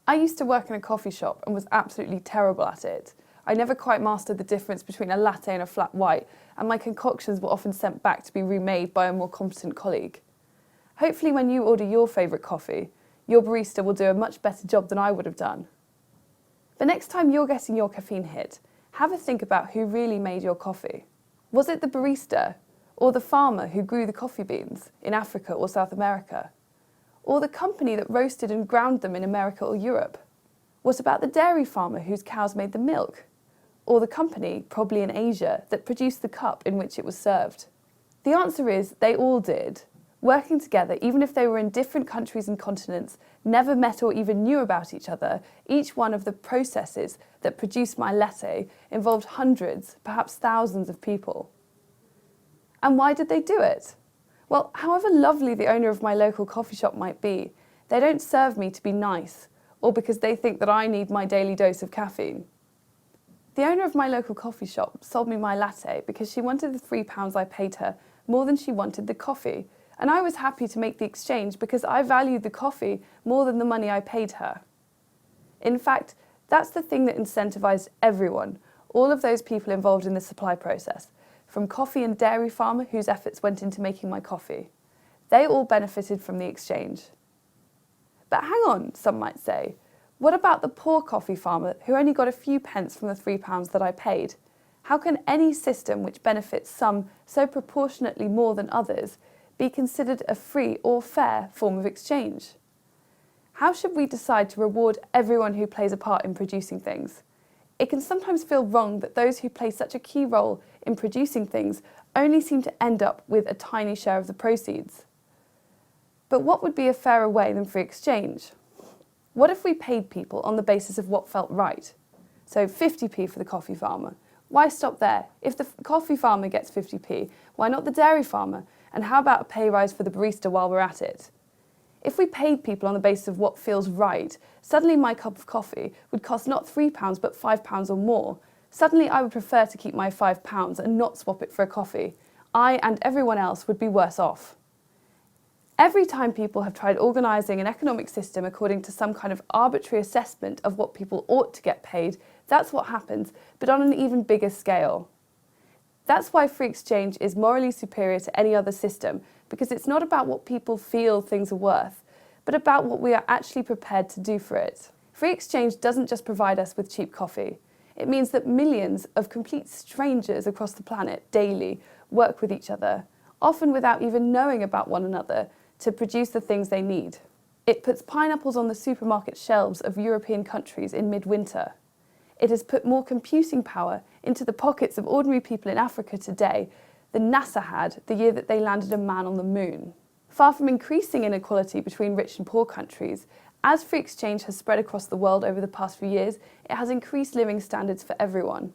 I used to work in a coffee shop and was absolutely terrible at it. I never quite mastered the difference between a latte and a flat white, and my concoctions were often sent back to be remade by a more competent colleague. Hopefully when you order your favourite coffee, your barista will do a much better job than I would have done. The next time you're getting your caffeine hit, have a think about who really made your coffee. Was it the barista, or the farmer who grew the coffee beans in Africa or South America? Or the company that roasted and ground them in America or Europe? What about the dairy farmer whose cows made the milk? Or the company, probably in Asia, that produced the cup in which it was served? The answer is they all did. Working together, even if they were in different countries and continents, never met or even knew about each other, each one of the processes that produced my latte involved hundreds, perhaps thousands of people. And why did they do it? Well, however lovely the owner of my local coffee shop might be, they don't serve me to be nice, or because they think that I need my daily dose of caffeine. The owner of my local coffee shop sold me my latte because she wanted the £3 I paid her more than she wanted the coffee, and I was happy to make the exchange because I valued the coffee more than the money I paid her. In fact, that's the thing that incentivized everyone, all of those people involved in the supply process, from coffee and dairy farmer whose efforts went into making my coffee. They all benefited from the exchange. But hang on, some might say, what about the poor coffee farmer who only got a few pence from the £3 that I paid? How can any system which benefits some so proportionately more than others be considered a free or fair form of exchange? How should we decide to reward everyone who plays a part in producing things? It can sometimes feel wrong that those who play such a key role in producing things only seem to end up with a tiny share of the proceeds. But what would be a fairer way than free exchange? What if we paid people on the basis of what felt right? So 50p for the coffee farmer. Why stop there? If the coffee farmer gets 50p, why not the dairy farmer? And how about a pay rise for the barista while we're at it? If we paid people on the basis of what feels right, suddenly my cup of coffee would cost not £3 but £5 or more. Suddenly I would prefer to keep my £5 and not swap it for a coffee. I and everyone else would be worse off. Every time people have tried organising an economic system according to some kind of arbitrary assessment of what people ought to get paid, that's what happens, but on an even bigger scale. That's why free exchange is morally superior to any other system, because it's not about what people feel things are worth, but about what we are actually prepared to do for it. Free exchange doesn't just provide us with cheap coffee. It means that millions of complete strangers across the planet daily work with each other, often without even knowing about one another, to produce the things they need. It puts pineapples on the supermarket shelves of European countries in midwinter. It has put more computing power into the pockets of ordinary people in Africa today than NASA had the year that they landed a man on the moon. Far from increasing inequality between rich and poor countries, as free exchange has spread across the world over the past few years, it has increased living standards for everyone.